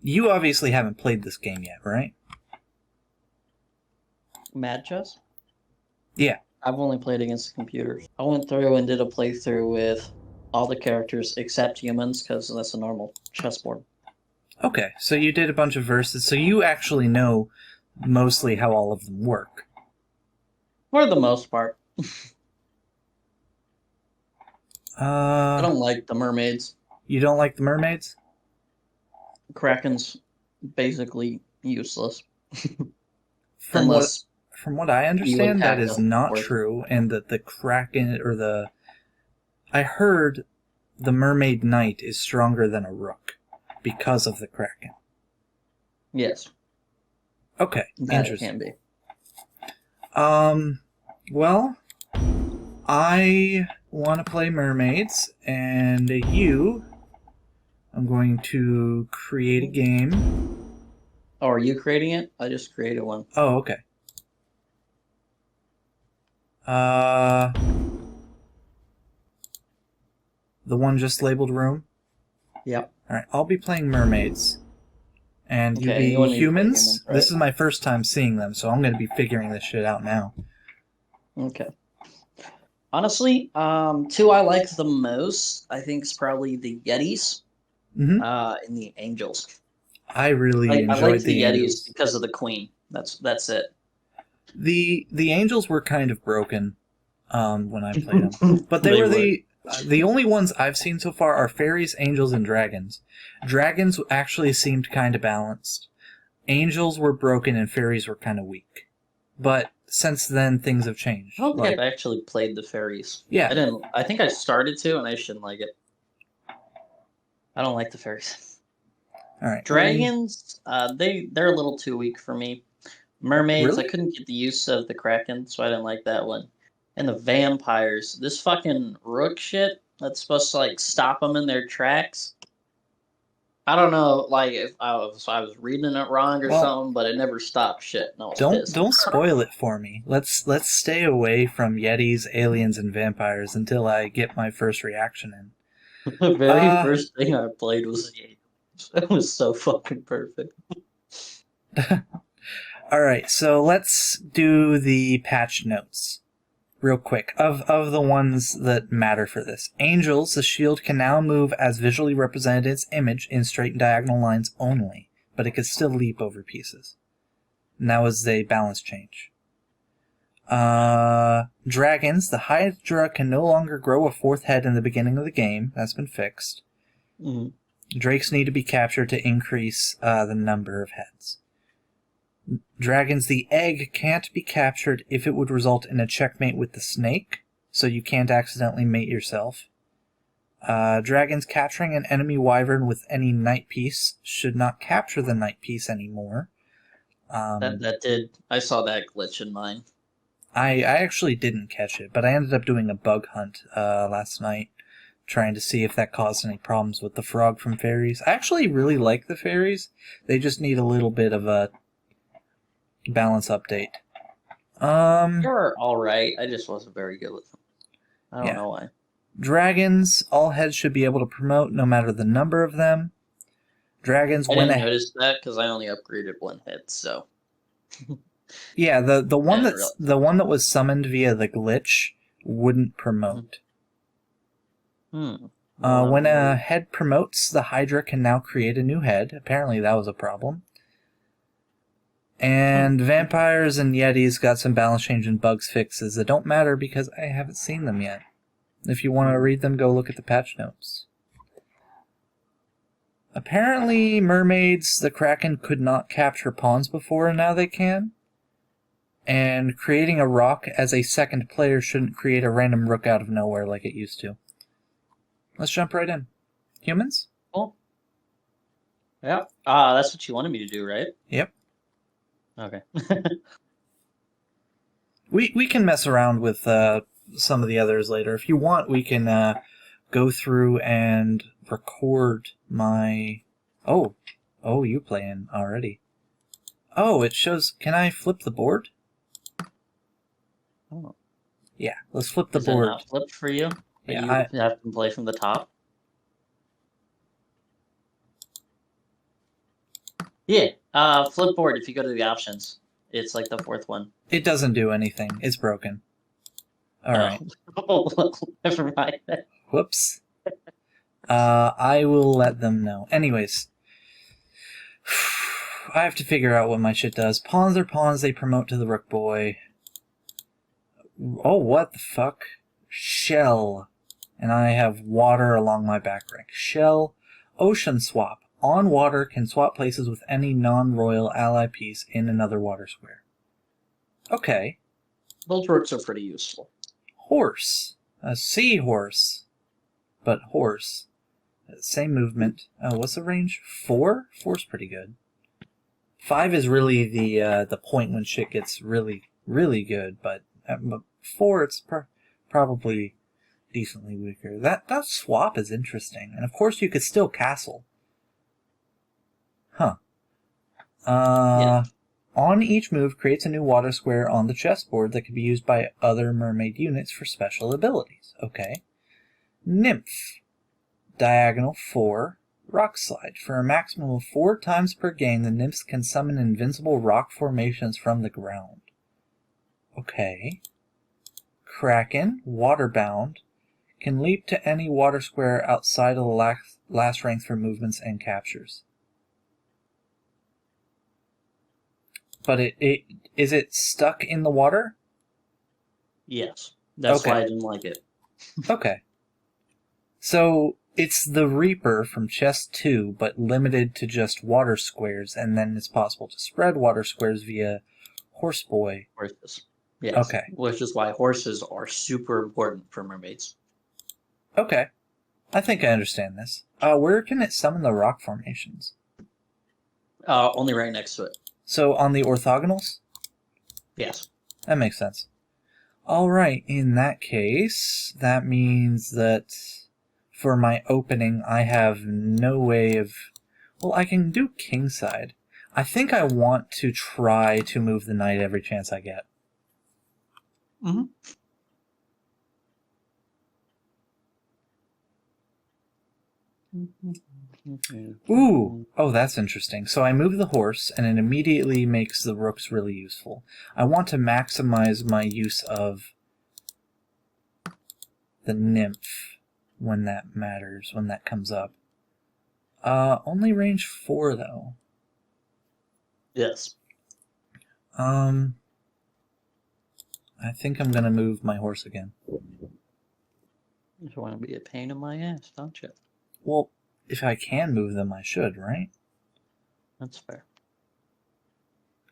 You obviously haven't played this game yet, right? Mad Chess? Yeah. I've only played against computers. I went through and did a playthrough with all the characters except humans, because that's a normal chessboard. Okay, so you did a bunch of verses, so you actually know mostly how all of them work. For the most part. I Uh, don't like the mermaids. you don't like the mermaids? Kraken's basically useless. From what Unless from what I you understand, that attack is them, of not course. true, and that the Kraken or the I heard the Mermaid Knight is stronger than a rook because of the Kraken. Yes, Okay, that it interesting. can be. Well, I want to play mermaids, and I'm going to create a game. Oh, are you creating it? I just created one. Oh, okay. The one just labeled room? Yep. Alright, I'll be playing mermaids. And you Okay, you be want me to play humans? humans, right? This is my first time seeing them, so I'm going to be figuring this shit out now. Okay. Honestly, two I like the most, I think, is probably the Yetis, Mm-hmm. and the Angels. I really I like enjoyed the the Yetis angels. because of the Queen. That's it. The angels were kind of broken when I played them, but they They were were. the only ones I've seen so far are fairies, angels, and dragons. Dragons actually seemed kind of balanced. Angels were broken and fairies were kind of weak. But since then, things have changed. I don't think Like, I've actually played the fairies. yeah. I didn't. I think I started to, and I just didn't like it. I don't like the fairies. All right. Dragons, they're a little too weak for me. Mermaids, I Really? couldn't get the use of the Kraken, so I didn't like that one. And the vampires, this fucking rook shit that's supposed to like stop them in their tracks. I don't know, like if I was reading it wrong or Well, something, but it never stopped shit, and I was don't pissed. don't spoil it for me. Let's stay away from yetis, aliens, and vampires until I get my first reaction in. The very Uh first thing I played was the Angels. It was so fucking perfect. all right. So let's do the patch notes. Real quick, of the ones that matter for this. Angels, the shield can now move as visually represented in its image in straight and diagonal lines only, but it can still leap over pieces. And that was a balance change. Dragons, the Hydra can no longer grow a fourth head in the beginning of the game. That's been fixed. Mm. Drakes need to be captured to increase the number of heads. Dragons, the egg can't be captured if it would result in a checkmate with the snake, so you can't accidentally mate yourself. Dragons, capturing an enemy wyvern with any knight piece should not capture the knight piece anymore. That did. I saw that glitch in mine. I actually didn't catch it, but I ended up doing a bug hunt last night, trying to see if that caused any problems with the frog from fairies. I actually really like the fairies. They just need a little bit of a balance update. They're all right. I just wasn't very good with them. I don't Yeah. know why. Dragons, all heads should be able to promote no matter the number of them. Dragons, I didn't notice that because I only upgraded one head, so yeah, the one I didn't that's realize. the one that was summoned via the glitch wouldn't promote. Hmm. When a head promotes, the Hydra can now create a new head. Apparently that was a problem. And vampires and yetis got some balance change and bugs fixes that don't matter because I haven't seen them yet. If you want to read them, go look at the patch notes. Apparently, mermaids, the Kraken could not capture pawns before, and now they can. And creating a rock as a second player shouldn't create a random rook out of nowhere like it used to. Let's jump right in. Humans? Cool. Yeah. That's what you wanted me to do, right? Yep. Okay. We can mess around with some of the others later. If you want, we can go through and record my... Oh, you playing already. Oh, it shows... Can I flip the board? Oh. Yeah, let's flip the Is board. it not flipped for you? Yeah, you have to play from the top. Yeah, Yeah. Flipboard. If you go to the options, it's like the fourth one. It doesn't do anything. It's broken. Alright. Oh, never mind. Whoops. I will let them know. Anyways. I have to figure out what my shit does. Pawns are pawns, they promote to the rook boy. Oh, what the fuck? Shell. And I have water along my back rank. Shell. Ocean swap. On water can swap places with any non-royal ally piece in another water square. Okay. Those rooks are pretty useful. Horse. A seahorse. But horse. Same movement. Oh, what's the range? 4? 4's pretty good. 5 is really the point when shit gets really, really good, but at 4 it's probably decently weaker. That swap is interesting, and of course you could still castle. Huh. Yeah. On each move, creates a new water square on the chessboard that can be used by other mermaid units for special abilities. Okay. Nymph. Diagonal 4. Rock Slide. For a maximum of 4 times per game, the nymphs can summon invincible rock formations from the ground. Okay. Kraken. Waterbound. Can leap to any water square outside of the last rank for movements and captures. But is it stuck in the water? Yes. That's Okay. why I didn't like it. Okay. So it's the Reaper from Chess 2, but limited to just water squares, and then it's possible to spread water squares via Horseboy. Horses. Yes. Okay. Which is why horses are super important for mermaids. Okay. I think I understand this. Where can it summon the rock formations? Only right next to it. So on the orthogonals? Yes. That makes sense. Alright, in that case, that means that for my opening, I have no way of... Well, I can do kingside. I think I want to try to move the knight every chance I get. Mm-hmm. Ooh! Oh, that's interesting. So I move the horse, and it immediately makes the rooks really useful. I want to maximize my use of the nymph when that matters, when that comes up. Only range 4, though. Yes. I think I'm gonna move my horse again. You want to be a pain in my ass, don't you? Well, if I can move them, I should, right? That's fair.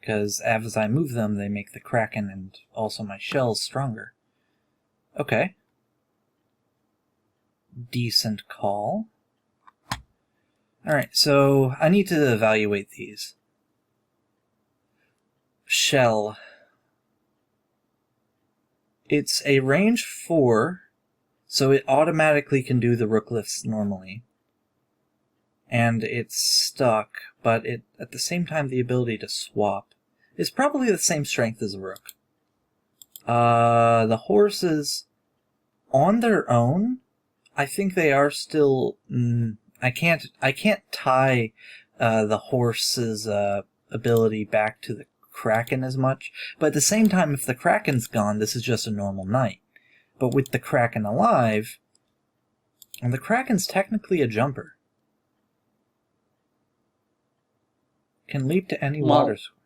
Because as I move them, they make the Kraken and also my shells stronger. Okay. Decent call. Alright, so I need to evaluate these. Shell. It's a range 4, so it automatically can do the rook lifts normally. And it's stuck, but it at the same time the ability to swap is probably the same strength as a rook. The horses on their own, I think they are still... I can't tie the horse's ability back to the Kraken as much, but at the same time, if the Kraken's gone, this is just a normal knight. But with the Kraken alive, and the Kraken's technically a jumper. Can leap to any water square.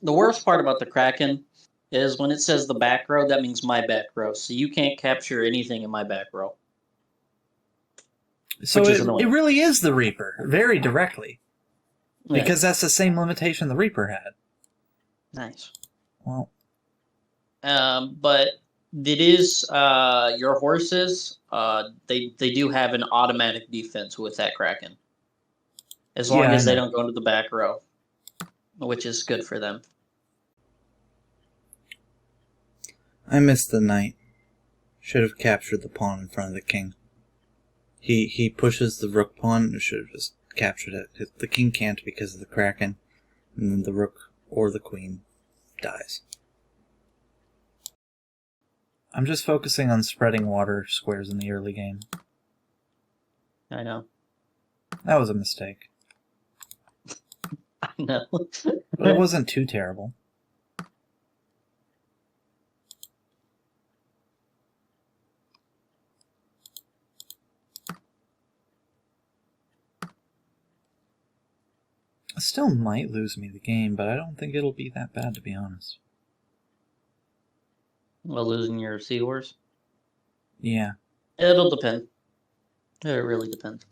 The worst part about the Kraken is when it says the back row, that means my back row. So you can't capture anything in my back row. So it really is the Reaper, very directly. Yeah. Because that's the same limitation the Reaper had. Nice. Well. But it is your horses, they do have an automatic defense with that Kraken. As long as they don't go into the back row, which is good for them. I missed the knight. Should have captured the pawn in front of the king. He pushes the rook pawn, should have just captured it. The king can't because of the Kraken, and then the rook or the queen dies. I'm just focusing on spreading water squares in the early game. I know. That was a mistake. No. But it wasn't too terrible. It still might lose me the game, but I don't think it'll be that bad, to be honest. Well, losing your seahorse? Yeah. It'll depend. It really depends.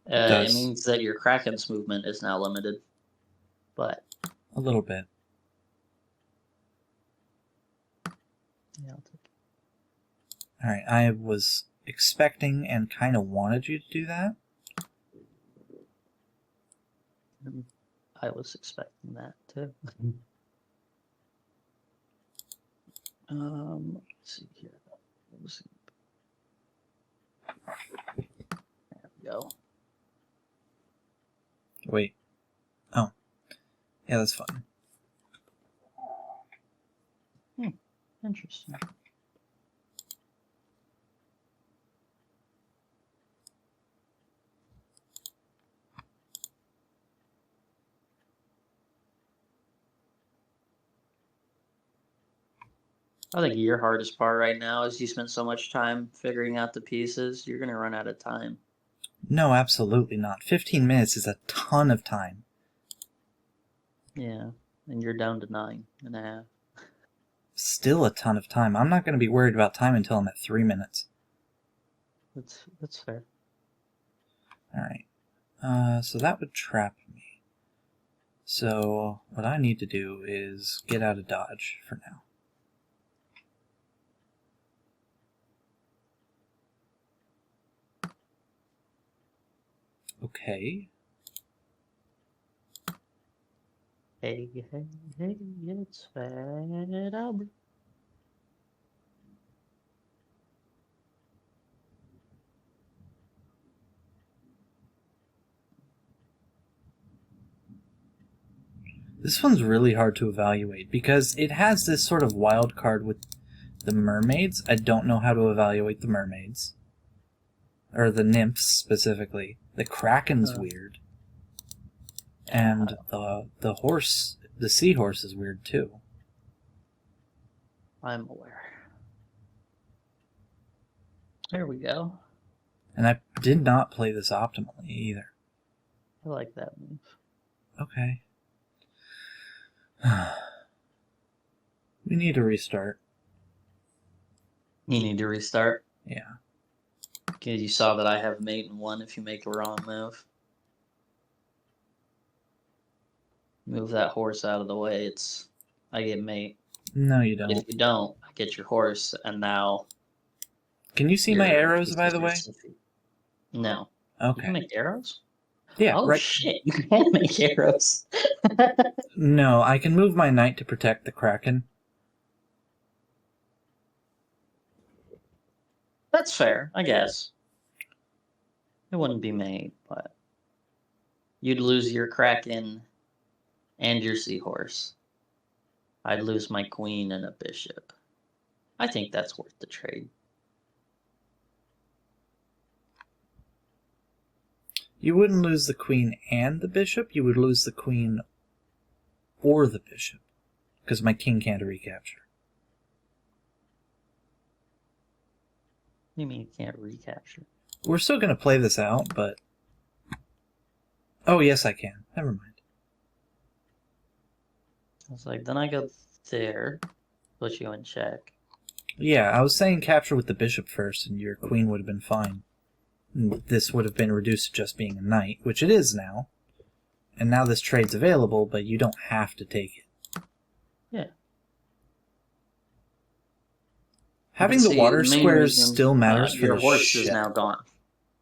Does. It means that your Kraken's movement is now limited. But A little bit. yeah, I'll take it. Alright, I was expecting and kind of wanted you to do that. I was expecting that too. Let's see here. There we go. Wait. Oh. Yeah, that's fine. Interesting. I think your hardest part right now is you spend so much time figuring out the pieces, you're gonna run out of time. No, absolutely not. 15 minutes is a ton of time. Yeah, and you're down to 9.5. Still a ton of time. I'm not going to be worried about time until I'm at 3 minutes. That's fair. Alright. So that would trap me. So what I need to do is get out of dodge for now. Okay. Hey, it's Fat Albert. This one's really hard to evaluate because it has this sort of wild card with the mermaids. I don't know how to evaluate the mermaids. Or the nymphs, specifically. The kraken's weird. And the horse, the seahorse is weird too. I'm aware. There we go. And I did not play this optimally either. I like that move. Okay. We need to restart. You need to restart. Yeah. Because you saw that I have mate in 1 if you make a wrong move. Move that horse out of the way, I get mate. No, you don't. If you don't, I get your horse, and now... Can you see my arrows, by the way? No. Okay. You can make arrows? Yeah, Oh, right. shit, you can make arrows. No, I can move my knight to protect the kraken. That's fair, I guess. It wouldn't be made, but... You'd lose your kraken and your seahorse. I'd lose my queen and a bishop. I think that's worth the trade. You wouldn't lose the queen and the bishop, you would lose the queen or the bishop. Because my king can't recapture. You mean you can't recapture? We're still going to play this out, but... Oh, yes, I can. Never mind. I was like, then I go there, put you in check. Yeah, I was saying capture with the bishop first, and your queen would have been fine. And this would have been reduced to just being a knight, which it is now. And now this trade's available, but you don't have to take it. Yeah. Having the water squares still matters for your the horse is shell. now gone.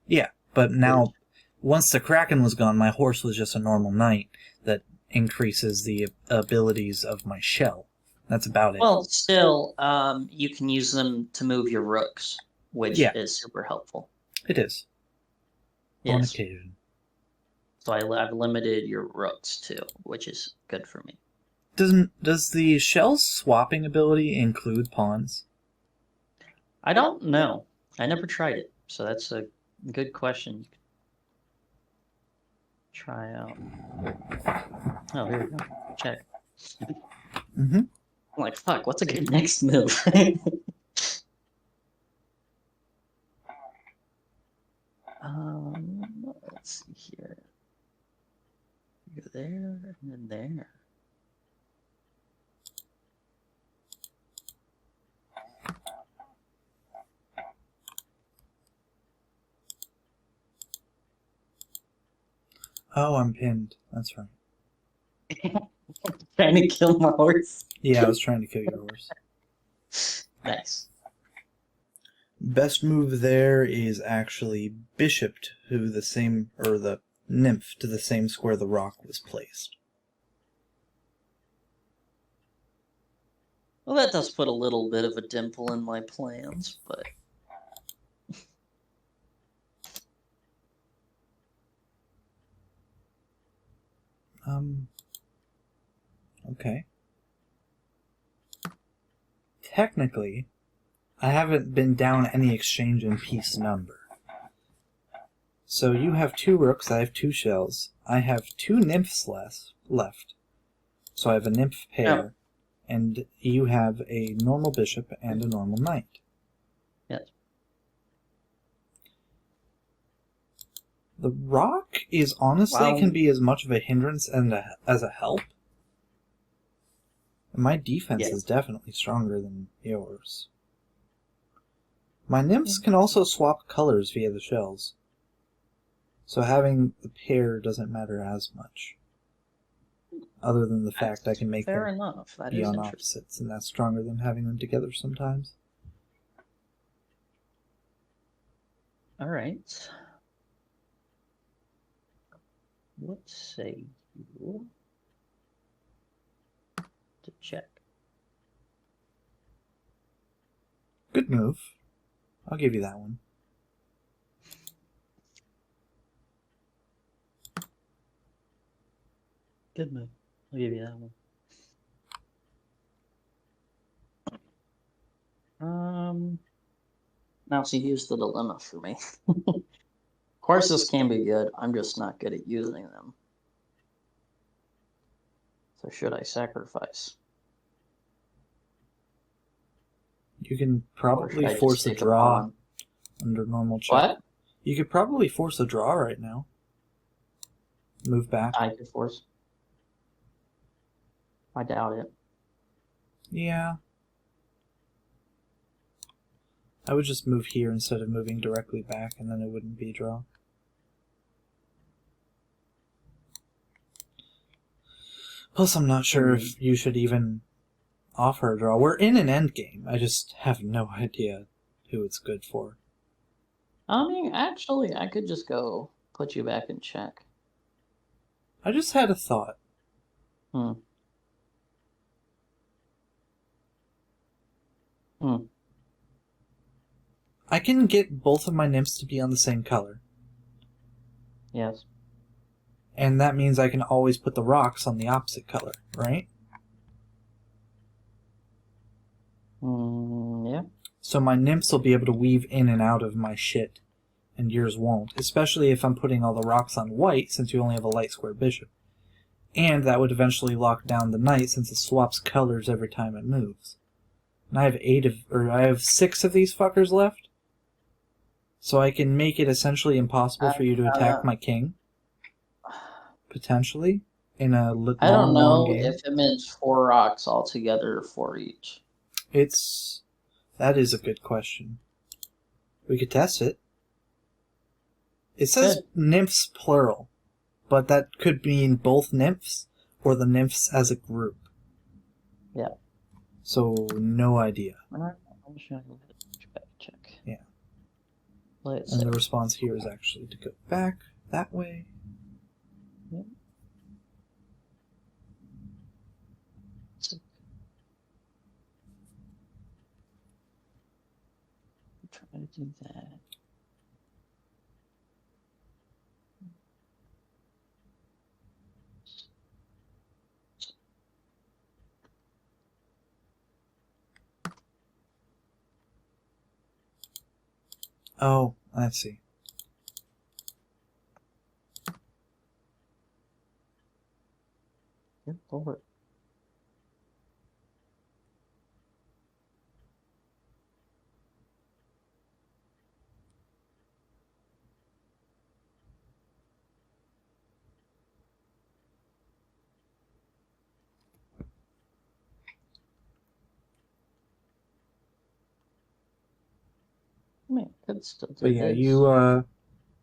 Yeah, but now, once the kraken was gone, my horse was just a normal knight that increases the abilities of my shell. That's about it. Well, still, you can use them to move your rooks, which is super helpful. It is. Yes. On occasion. So I've limited your rooks too, which is good for me. Does the shell's swapping ability include pawns? I don't know. I never tried it, so that's a good question. try out. Oh, here we go. Check. Mm-hmm. I'm like, fuck, what's a good next move? Let's see here. Go there and then there. Oh, I'm pinned. That's right. Trying to kill my horse. Yeah, I was trying to kill your horse. Nice. Best move there is actually bishop to the same, or the nymph to the same square the rock was placed. Well, that does put a little bit of a dimple in my plans, but... Okay. Technically, I haven't been down any exchange in piece number. So you have 2 rooks, I have 2 shells. I have 2 nymphs left. So I have a nymph pair, and you have a normal bishop and a normal knight. Yes. The rock is honestly can be as much of a hindrance and as a help. My defense is definitely stronger than yours. My nymphs can also swap colors via the shells. So having the pair doesn't matter as much. Other than the fact I can make them be on opposites, and that's stronger than having them together sometimes. Alright. What say you to check? Good move. I'll give you that one. Good move. I'll give you that one. Now see, here's the dilemma for me. Horses can be good, I'm just not good at using them. So should I sacrifice? You can probably force a draw under normal check. What? You could probably force a draw right now. Move back. I could force. I doubt it. Yeah. I would just move here instead of moving directly back, and then it wouldn't be a draw. Plus, I'm not sure if you should even offer a draw. We're in an endgame. I just have no idea who it's good for. I mean, actually, I could just go put you back in check. I just had a thought. I can get both of my nymphs to be on the same color. Yes. And that means I can always put the rocks on the opposite color, right? Yeah. So my nymphs will be able to weave in and out of my shit, and yours won't. Especially if I'm putting all the rocks on white, since you only have a light square bishop. And that would eventually lock down the knight, since it swaps colors every time it moves. And I have 6 of these fuckers left. So I can make it essentially impossible for you to attack my king. Potentially. In a long game. I don't know if it means 4 rocks altogether or 4 each. That is a good question. We could test it. It says nymphs plural, but that could mean both nymphs or the nymphs as a group. Yeah. So, no idea. I'm just going to check. Yeah. Let's and the response here is actually to go back that way. Yep. Try to do that. Oh, I see. Good lord. I mean, could still do But yeah, this. you,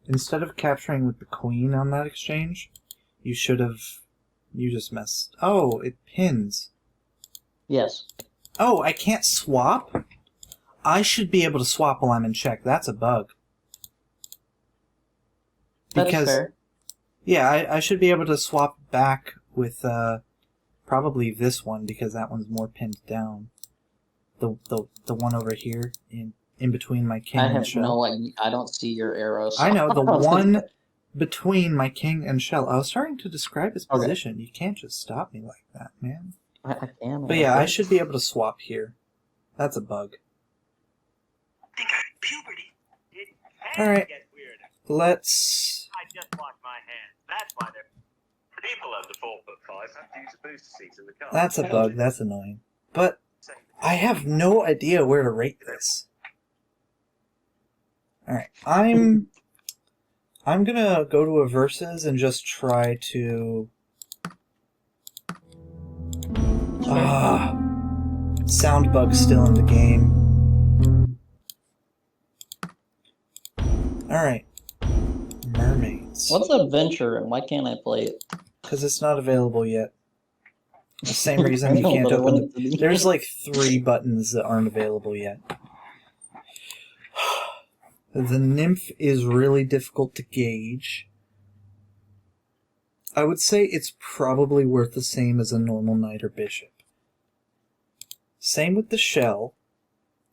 instead of capturing with the queen on that exchange, you should have... You just messed... Oh, it pins. Yes. Oh, I can't swap? I should be able to swap while I'm in check. That's a bug. That is fair. Yeah, I should be able to swap back with probably this one because that one's more pinned down. The one over here in between my king and shell. I don't see your arrows. I know, the one between my king and shell. I was starting to describe his position. Okay. You can't just stop me like that, man. I can. But yeah, I should be able to swap here. That's a bug. I think I had puberty. Alright. Let's... I just washed my hands. That's why they're... People under 4'5" have to use a booster seat in the car. That's a bug. That's annoying. But I have no idea where to rate this. Alright, I'm gonna go to a versus and just try to... sound bug still in the game. Alright. Mermaids. What's Adventure and why can't I play it? Because it's not available yet. The same reason you can't open the... There's like 3 buttons that aren't available yet. The nymph is really difficult to gauge. I would say it's probably worth the same as a normal knight or bishop. Same with the shell.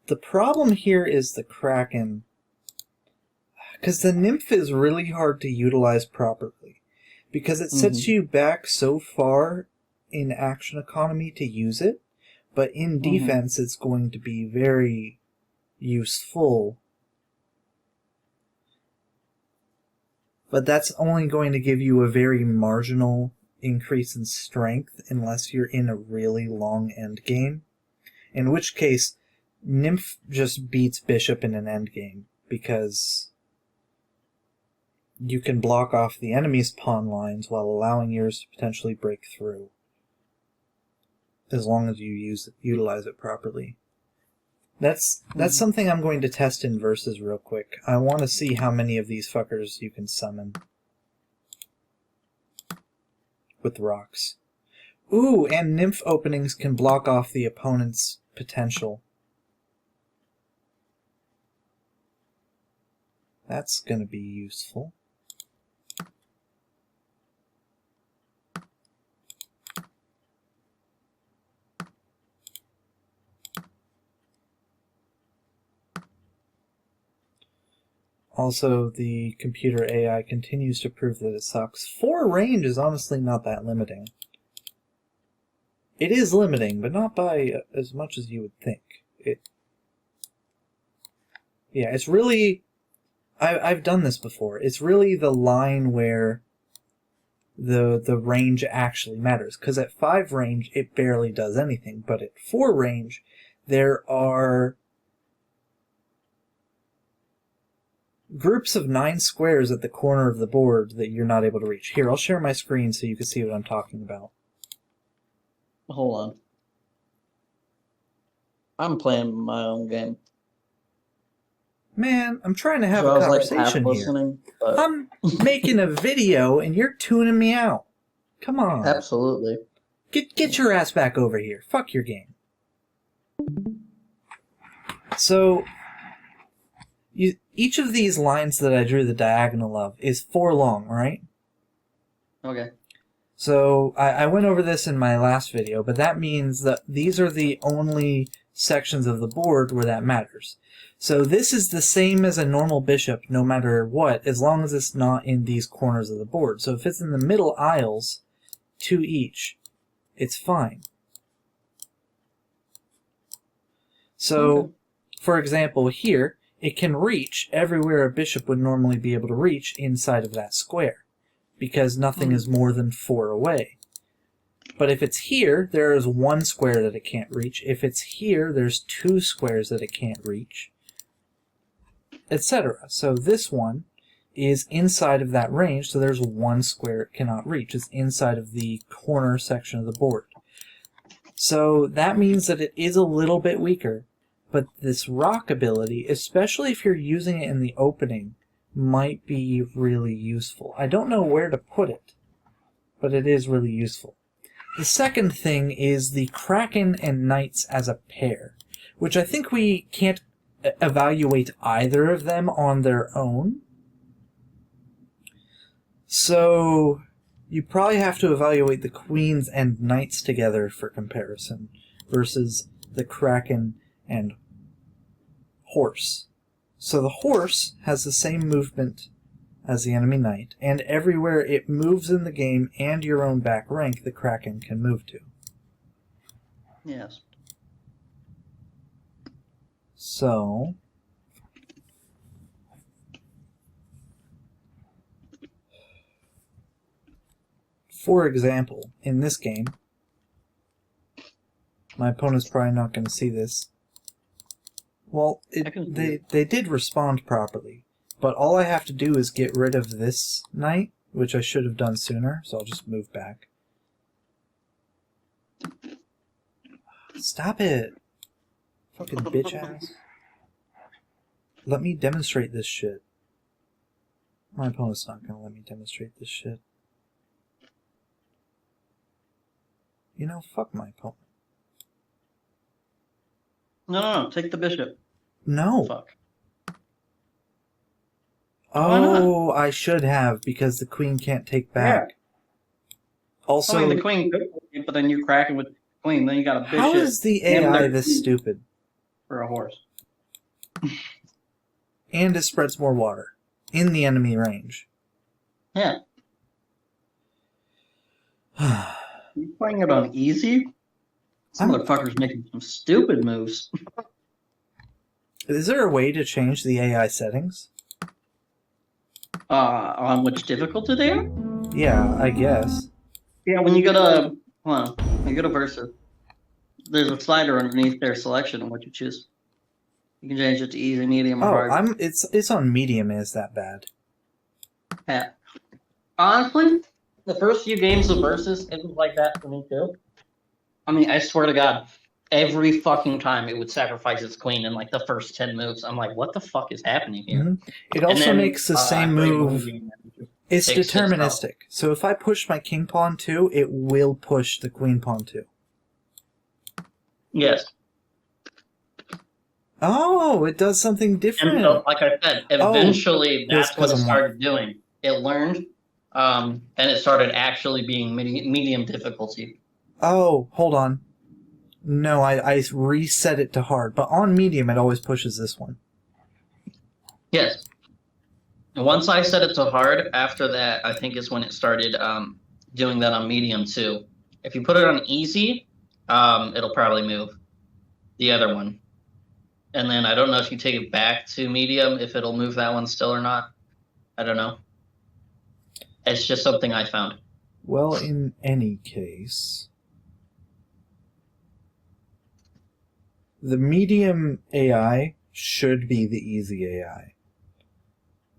The problem here is the kraken. Because the nymph is really hard to utilize properly. Because it sets you back so far in action economy to use it. But in defense it's going to be very useful. But that's only going to give you a very marginal increase in strength unless you're in a really long endgame. In which case, Nymph just beats Bishop in an endgame, because you can block off the enemy's pawn lines while allowing yours to potentially break through. As long as you utilize it properly. That's something I'm going to test in Versus real quick. I want to see how many of these fuckers you can summon. With rocks. Ooh, and Nymph openings can block off the opponent's potential. That's going to be useful. Also, the computer AI continues to prove that it sucks. 4 range is honestly not that limiting. It is limiting, but not by as much as you would think. Yeah, it's really... I've done this before. It's really the line where the range actually matters. Because at 5 range, it barely does anything. But at 4 range, there are groups of 9 squares at the corner of the board that you're not able to reach. Here, I'll share my screen so you can see what I'm talking about. Hold on. I'm playing my own game. Man, I'm trying to have a conversation here. But... I'm making a video and you're tuning me out. Come on. Absolutely. Get your ass back over here. Fuck your game. So, each of these lines that I drew the diagonal of is 4 long, right? Okay. So, I went over this in my last video, but that means that these are the only sections of the board where that matters. So this is the same as a normal bishop no matter what, as long as it's not in these corners of the board. So if it's in the middle aisles, 2 each, it's fine. So, for example, here, it can reach everywhere a bishop would normally be able to reach inside of that square, because nothing is more than 4 away. But if it's here, there is 1 square that it can't reach. If it's here, there's 2 squares that it can't reach, etc. So this one is inside of that range, so there's 1 square it cannot reach. It's inside of the corner section of the board. So that means that it is a little bit weaker, but this rock ability, especially if you're using it in the opening, might be really useful. I don't know where to put it, but it is really useful. The second thing is the Kraken and Knights as a pair, which I think we can't evaluate either of them on their own. So you probably have to evaluate the Queens and Knights together for comparison versus the Kraken and Horse. So the Horse has the same movement as the enemy knight, and everywhere it moves in the game and your own back rank, the Kraken can move to. Yes. So, for example, in this game, my opponent's probably not going to see this. Well, they did respond properly. But all I have to do is get rid of this knight, which I should have done sooner, so I'll just move back. Stop it! Fucking bitch ass. Let me demonstrate this shit. My opponent's not gonna let me demonstrate this shit. You know, fuck my opponent. No, take the bishop. No! Fuck. Oh, I should have, because the queen can't take back. Yeah. Also, I mean, the queen could, but then you're cracking with the queen, then you got a bishop. how is the AI this stupid? For a horse. And it spreads more water in the enemy range. Yeah. You playing it on easy? Some motherfucker's making some stupid moves. Is there a way to change the AI settings? On which difficulty they are? Yeah, I guess. Yeah, when you go to, hold on, when you go to Versa, there's a slider underneath their selection on what you choose. You can change it to easy, medium, or hard. It's on medium. Is that bad? Yeah. Honestly, the first few games of Versus, it was like that for me too. I mean, I swear to God, every fucking time it would sacrifice its queen in like the first 10 moves. I'm like, what the fuck is happening here? Mm-hmm. It also makes the same move. It's deterministic. So if I push my king pawn 2, it will push the queen pawn 2. Yes. Oh, it does something different. And so, like I said, eventually that's what it started doing. It learned, and it started actually being medium difficulty. Oh, hold on. No, I reset it to hard, but on medium it always pushes this one. Yes. Once I set it to hard, after that, I think is when it started doing that on medium too. If you put it on easy, it'll probably move the other one. And then I don't know if you take it back to medium, if it'll move that one still or not. I don't know. It's just something I found. Well, in any case, the medium AI should be the easy AI.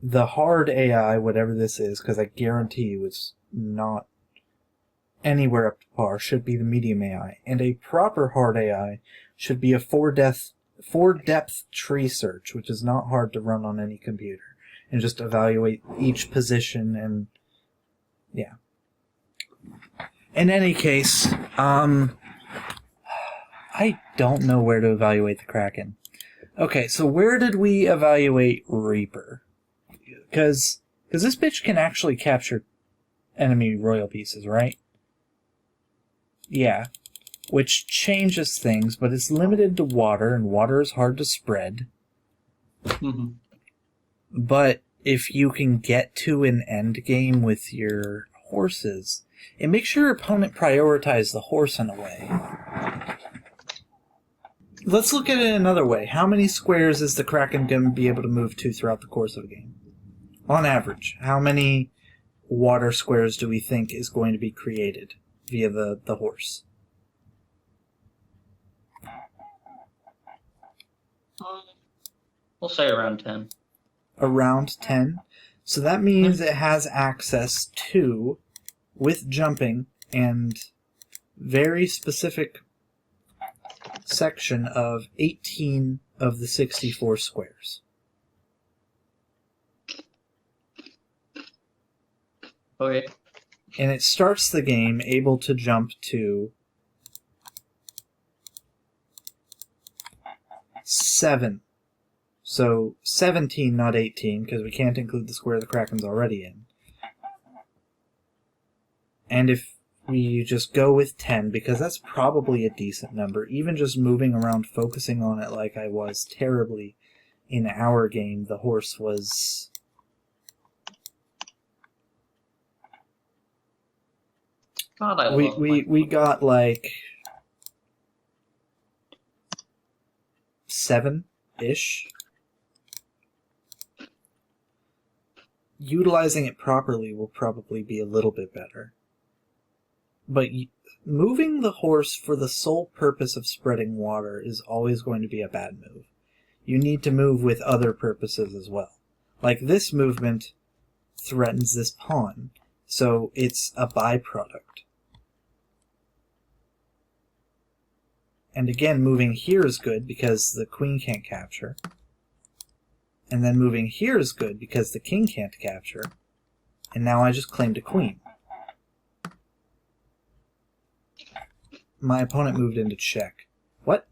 The hard AI, whatever this is, because I guarantee you it's not anywhere up to par, should be the medium AI. And a proper hard AI should be a 4-depth tree search, which is not hard to run on any computer, and just evaluate each position and yeah. In any case, I don't know where to evaluate the Kraken. Okay, so where did we evaluate Reaper? Because this bitch can actually capture enemy royal pieces, right? Yeah. Which changes things, but it's limited to water, and water is hard to spread. Mm-hmm. But if you can get to an end game with your horses, it makes your opponent prioritize the horse in a way. Let's look at it another way. How many squares is the Kraken going to be able to move to throughout the course of a game? On average, how many water squares do we think is going to be created via the horse. We'll say around 10. Around 10. So that means it has access to, with jumping and very specific section of 18 of the 64 squares. Okay. And it starts the game able to jump to 7. So 17, not 18, because we can't include the square the Kraken's already in. And if we just go with 10, because that's probably a decent number, even just moving around, focusing on it like I was terribly in our game, the horse was... God, I love we got like 7-ish. Utilizing it properly will probably be a little bit better. But moving the horse for the sole purpose of spreading water is always going to be a bad move. You need to move with other purposes as well. Like this movement threatens this pawn, so it's a byproduct. And again, moving here is good because the queen can't capture. And then moving here is good because the king can't capture. And now I just claimed a queen. My opponent moved into check. What?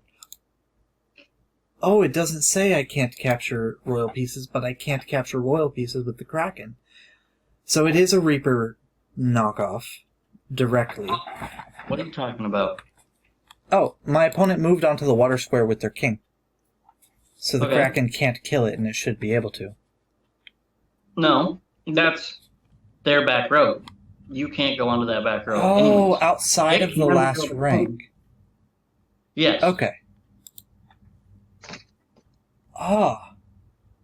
Oh, it doesn't say I can't capture royal pieces, but I can't capture royal pieces with the Kraken. So it is a Reaper knockoff directly. What are you talking about? Oh, my opponent moved onto the water square with their king. So the Okay. Kraken can't kill it, and it should be able to. No, that's their back row. You can't go onto that back row. Oh, anyways. outside It of the can last go- ring. Yes. Okay. Ah,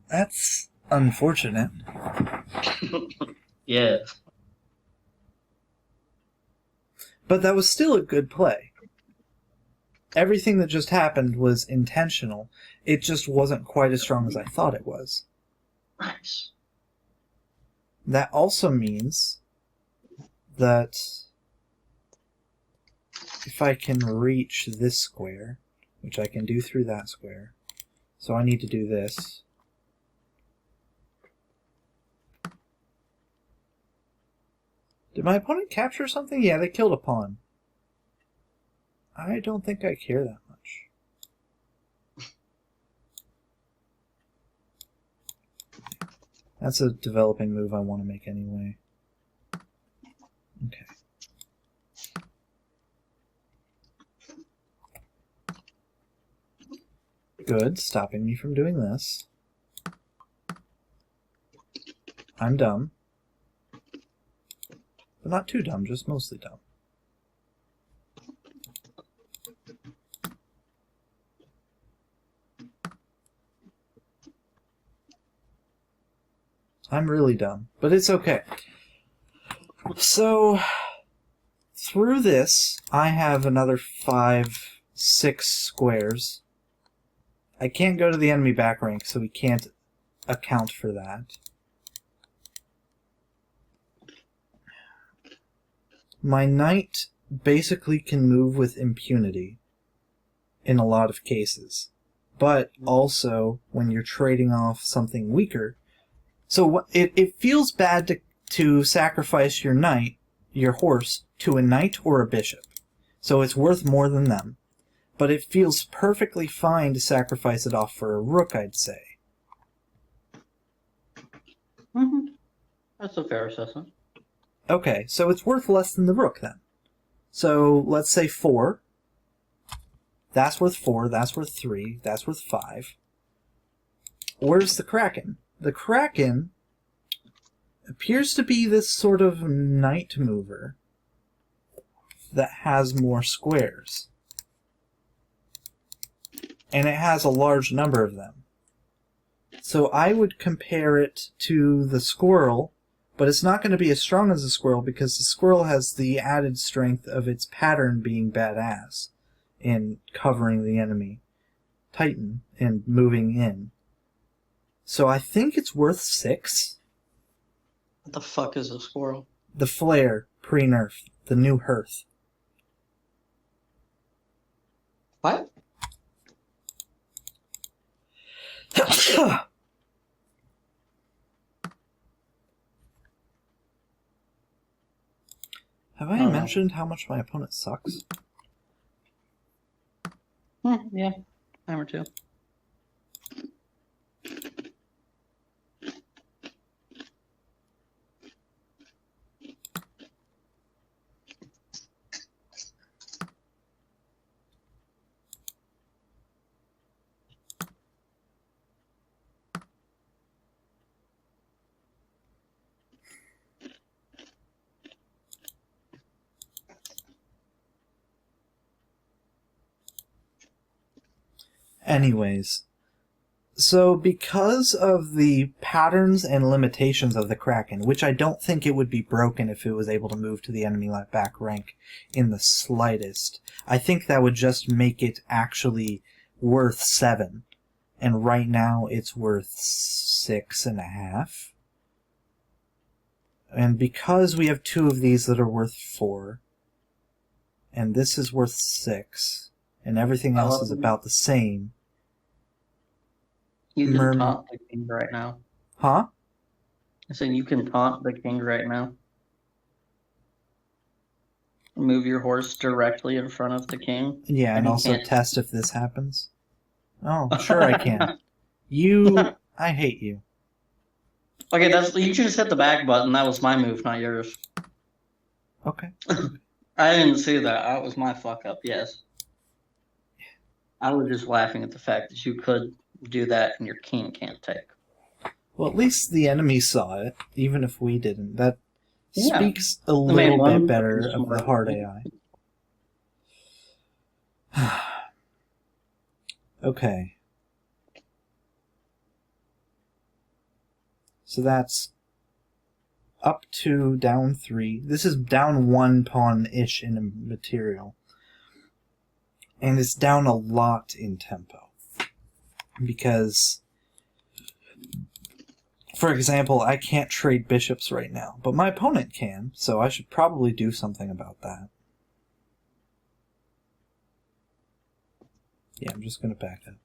that's unfortunate. Yes. But that was still a good play. Everything that just happened was intentional. It just wasn't quite as strong as I thought it was. Nice. That also means that if I can reach this square, which I can do through that square, so I need to do this. Did my opponent capture something? Yeah, they killed a pawn. I don't think I care that much. That's a developing move I want to make anyway. Okay. Good, stopping me from doing this. I'm dumb. But not too dumb, just mostly dumb. I'm really dumb, but it's okay. So, through this, I have another 5, 6 squares. I can't go to the enemy back rank, so we can't account for that. My knight basically can move with impunity in a lot of cases, but also when you're trading off something weaker. So it feels bad to sacrifice your knight, your horse, to a knight or a bishop. So it's worth more than them. But it feels perfectly fine to sacrifice it off for a rook, I'd say. Mm-hmm. That's a fair assessment. Okay, so it's worth less than the rook then. So let's say 4. That's worth 4, that's worth 3, that's worth 5. Where's the Kraken? The Kraken appears to be this sort of knight mover that has more squares. And it has a large number of them. So I would compare it to the squirrel, but it's not going to be as strong as the squirrel because the squirrel has the added strength of its pattern being badass in covering the enemy Titan and moving in. So I think it's worth 6. What the fuck is a squirrel? The flare pre-nerf, the new hearth. What? Have I mentioned how much my opponent sucks? Yeah, time or two. Anyways, so because of the patterns and limitations of the Kraken, which I don't think it would be broken if it was able to move to the enemy back rank in the slightest, I think that would just make it actually worth 7. And right now it's worth 6.5. And because we have 2 of these that are worth 4, and this is worth 6, and everything else is about the same. You can taunt the king right now. Huh? I said you can taunt the king right now. Move your horse directly in front of the king. Yeah, and also test if this happens. Oh, sure I can. I hate you. Okay, you just hit the back button. That was my move, not yours. Okay. I didn't see that. That was my fuck up, yes. I was just laughing at the fact that you could do that and your king can't take. Well, at least the enemy saw it, even if we didn't. That speaks a little bit better of the hard AI. Okay. So that's up 2, down 3. This is down 1 pawn-ish in a material. And it's down a lot in tempo. Because, for example, I can't trade bishops right now, but my opponent can, so I should probably do something about that. Yeah, I'm just going to back up.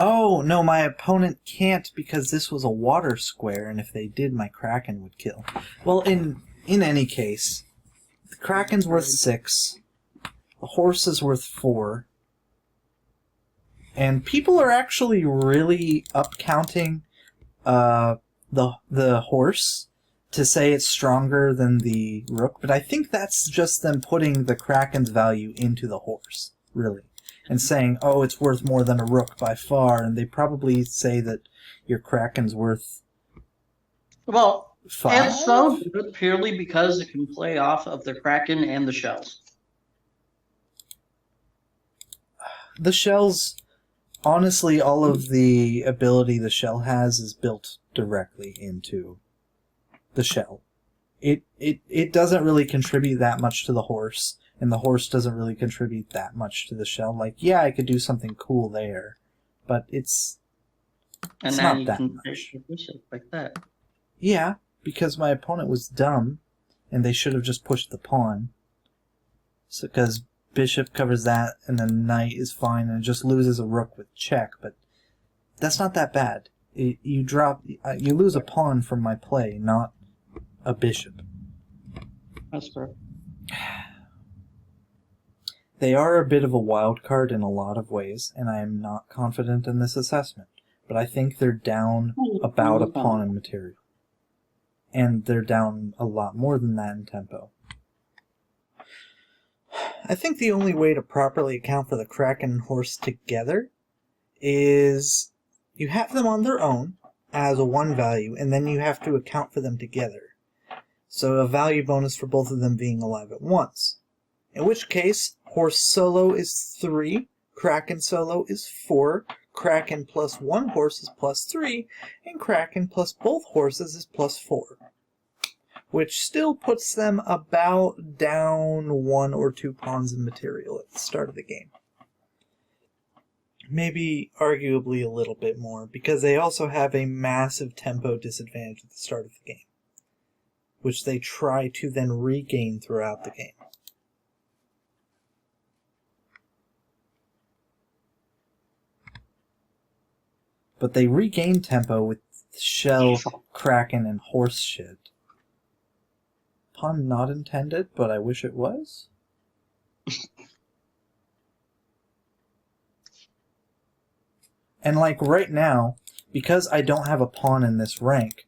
Oh, no, my opponent can't because this was a water square, and if they did, my Kraken would kill. Well, in any case, the Kraken's worth 6, the horse is worth 4, and people are actually really up-counting the horse to say it's stronger than the rook, but I think that's just them putting the Kraken's value into the horse, really. And saying, oh, it's worth more than a rook by far, and they probably say that your Kraken's worth 5? It's so good purely because it can play off of the Kraken and the shells. The shells, honestly, all of the ability the shell has is built directly into the shell. It doesn't really contribute that much to the horse. And the horse doesn't really contribute that much to the shell. Like, yeah, I could do something cool there, but it's not that much. Like that. Yeah, because my opponent was dumb, and they should have just pushed the pawn. So, because bishop covers that, and then knight is fine, and it just loses a rook with check. But that's not that bad. You lose a pawn from my play, not a bishop. That's fair. They are a bit of a wild card in a lot of ways, and I am not confident in this assessment. But I think they're down about a pawn in material. And they're down a lot more than that in tempo. I think the only way to properly account for the Kraken and horse together is you have them on their own as a 1 value, and then you have to account for them together. So a value bonus for both of them being alive at once. In which case, horse solo is 3, Kraken solo is 4, Kraken plus one horse is +3, and Kraken plus both horses is +4. Which still puts them about down 1 or 2 pawns in material at the start of the game. Maybe arguably a little bit more, because they also have a massive tempo disadvantage at the start of the game, which they try to then regain throughout the game. But they regain tempo with shell, kraken, and horse shit. Pun not intended, but I wish it was. And like right now, because I don't have a pawn in this rank,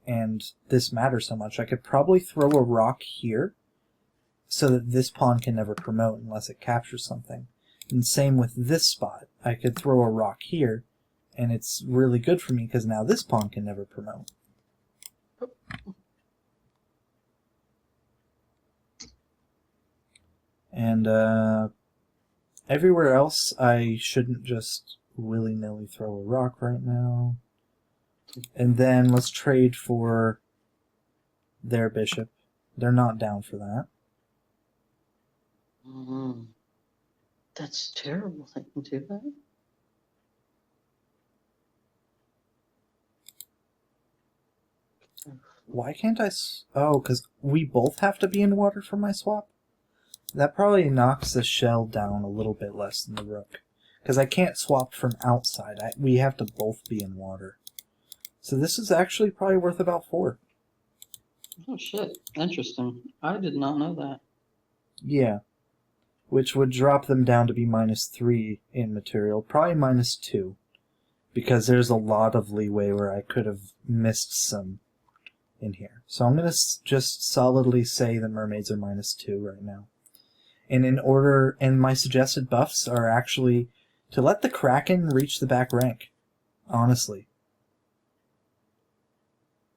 and this matters so much, I could probably throw a rock here, so that this pawn can never promote unless it captures something. And same with this spot. I could throw a rock here, and it's really good for me because now this pawn can never promote. And everywhere else, I shouldn't just willy-nilly throw a rock right now. And then let's trade for their bishop. They're not down for that. That's terrible. I can do that. Why can't I... Oh, because we both have to be in water for my swap? That probably knocks the shell down a little bit less than the rook. Because I can't swap from outside. We have to both be in water. So this is actually probably worth about 4. Oh shit. Interesting. I did not know that. Yeah. Which would drop them down to be -3 in material. Probably -2. Because there's a lot of leeway where I could have missed some in here. So I'm going to just solidly say the mermaids are -2 right now. And in order, and my suggested buffs are actually to let the Kraken reach the back rank. Honestly.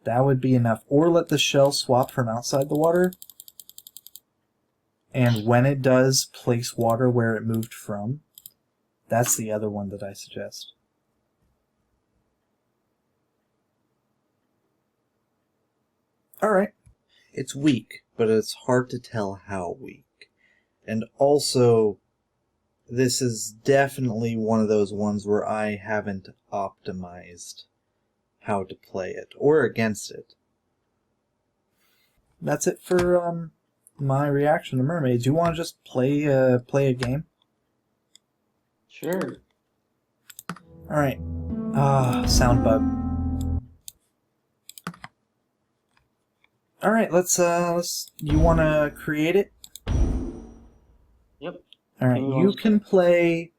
That would be enough. Or let the shell swap from outside the water. And when it does, place water where it moved from. That's the other one that I suggest. Alright. It's weak, but it's hard to tell how weak. And also, this is definitely one of those ones where I haven't optimized how to play it, or against it. That's it for my reaction to mermaids. You want to just play a game? Sure. Alright. Sound bug. Alright, let's you want to create it? Yep. Alright, you can play...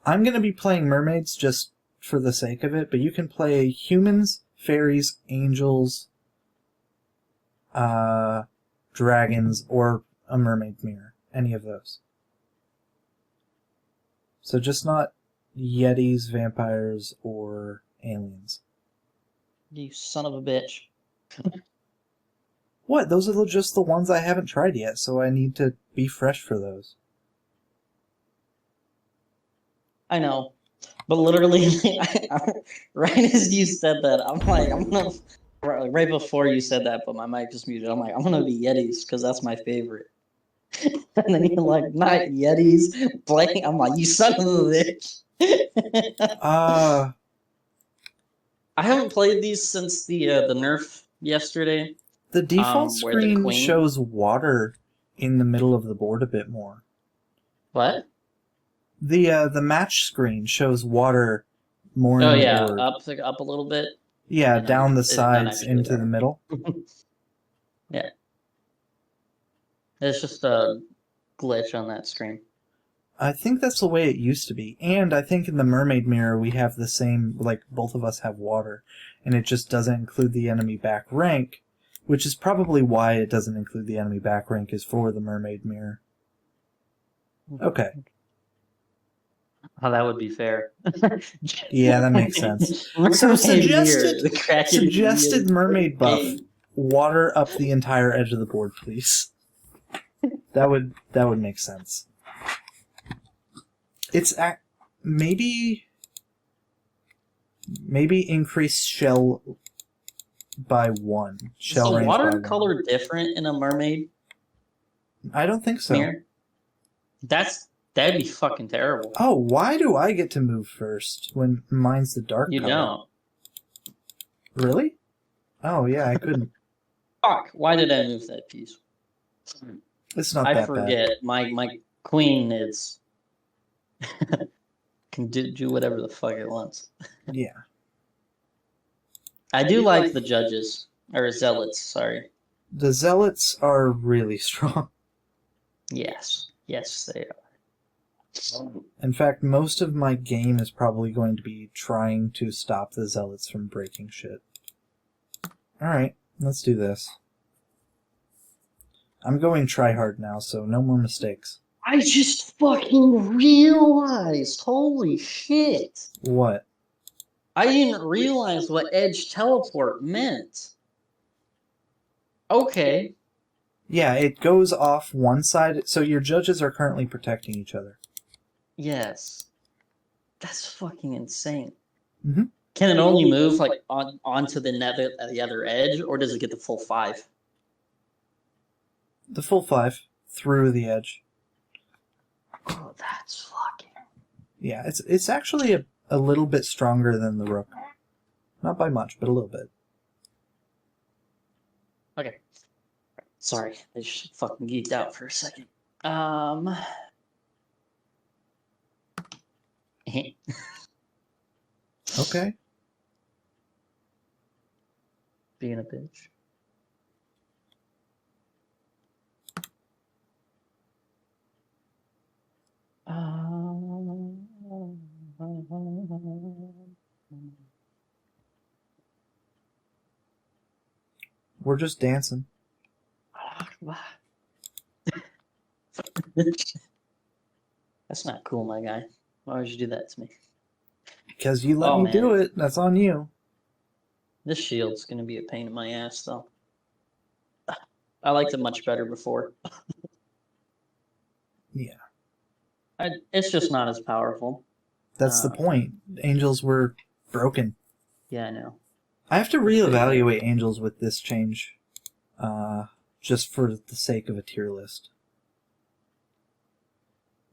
I'm going to be playing mermaids just for the sake of it, but you can play humans, fairies, angels, dragons, or a mermaid mirror. Any of those. So just not yetis, vampires, or aliens. You son of a bitch. What? Those are just the ones I haven't tried yet, so I need to be fresh for those. I know. But literally, right as you said that, I'm like, I'm gonna... Right before you said that, but my mic just muted. I'm like, I'm gonna be Yetis, because that's my favorite. And then you're like, not Yetis. Playing. I'm like, you son of a bitch. I haven't played these since the nerf yesterday. The default where the screen queen... shows water in the middle of the board a bit more. What? The match screen shows water more in the board. Up a little bit. Yeah, down the sides into the middle. Yeah. It's just a glitch on that screen. I think that's the way it used to be. And I think in the mermaid mirror we have the same, like both of us have water. And it just doesn't include the enemy back rank, which is probably why it doesn't include the enemy back rank is for the mermaid mirror. Okay. Oh, that would be fair. Yeah, that makes sense. So suggested mermaid buff. Water up the entire edge of the board, please. That would make sense. It's maybe Maybe increase shell by 1. Is Shell the range by 1. watercolor different in a mermaid I don't think so. mirror? That'd be fucking terrible. Oh, why do I get to move first when mine's the dark You color? don't. Really? Oh, yeah, I couldn't. Fuck! Why did I move that piece? It's not I that forget. My queen is can do whatever the fuck it wants. bad. Yeah. I do like the judges or zealots. Sorry. The zealots are really strong. Yes, they are. In fact, most of my game is probably going to be trying to stop the zealots from breaking shit. Alright, let's do this. I'm going try hard now, so no more mistakes. I just fucking realized. Holy shit! What? I didn't realize what edge teleport meant. Okay. Yeah, it goes off one side, so your judges are currently protecting each other. Yes. That's fucking insane. Mm-hmm. Can it only move like onto the other edge, or does it get the full 5? The full 5 through the edge. Oh, that's fucking. Yeah, it's actually a little bit stronger than the rook. Not by much, but a little bit. Okay. Sorry, I just fucking geeked out for a second. Okay. Being a bitch. We're just dancing. That's not cool, my guy. Why would you do that to me? Because you let me do it. That's on you. This shield's gonna be a pain in my ass, though. I liked it much better before. Yeah. It's just not as powerful. That's the point. Angels were broken. Yeah, I know. I have to reevaluate angels with this change. Just for the sake of a tier list.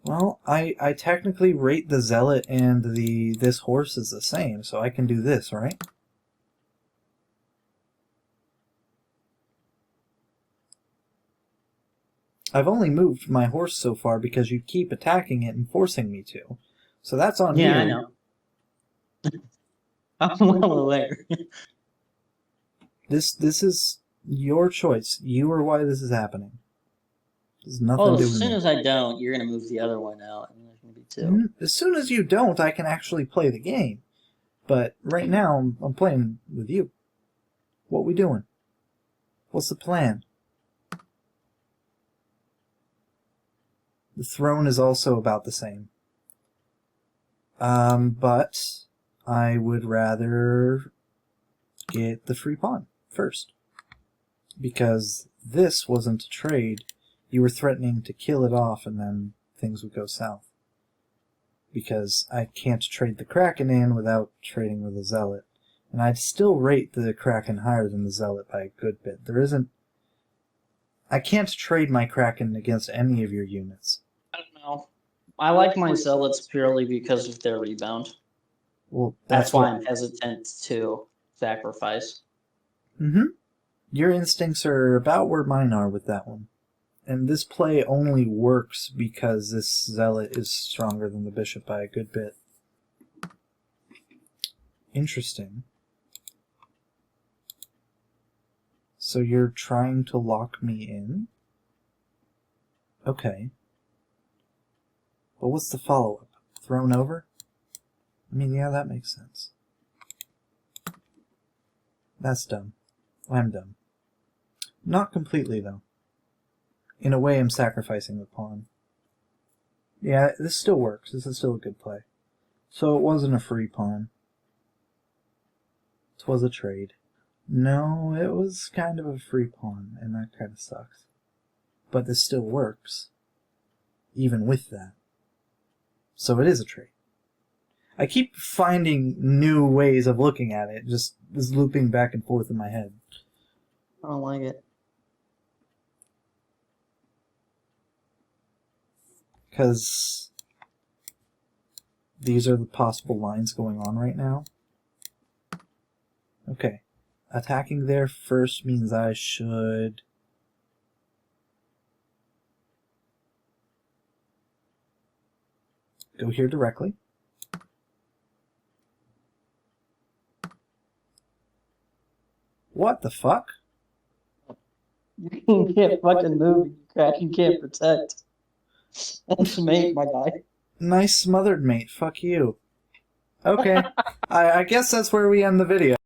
Well, I technically rate the zealot and this horse is the same, so I can do this, right? I've only moved my horse so far because you keep attacking it and forcing me to. So that's on you. Yeah, I know. I'm well aware. This is your choice. You are why this is happening. There's nothing to do with as soon me. as I don't, you're gonna move the other one out, and there's gonna be 2. As soon as you don't, I can actually play the game. But right now, I'm playing with you. What we doing? What's the plan? The throne is also about the same. But I would rather get the free pawn first. Because this wasn't a trade. You were threatening to kill it off and then things would go south. Because I can't trade the Kraken in without trading with a Zealot. And I'd still rate the Kraken higher than the Zealot by a good bit. There isn't... I can't trade my Kraken against any of your units. I don't know. I like my zealots purely because of their rebound. Well, That's why I'm hesitant to sacrifice. Mm-hmm. Your instincts are about where mine are with that one. And this play only works because this zealot is stronger than the bishop by a good bit. Interesting. So you're trying to lock me in? Okay. But what's the follow-up? Thrown over? I mean, yeah, that makes sense. That's dumb. I'm dumb. Not completely, though. In a way, I'm sacrificing the pawn. Yeah, this still works. This is still a good play. So it wasn't a free pawn. It was a trade. No, it was kind of a free pawn, and that kind of sucks. But this still works. Even with that. So it is a trade. I keep finding new ways of looking at it, just is looping back and forth in my head. I don't like it. Because these are the possible lines going on right now. Okay. Attacking there first means I should... go here directly. What the fuck? You can't fucking move. You can't protect. That's mate, my guy. Nice smothered, mate. Fuck you. Okay. I guess that's where we end the video.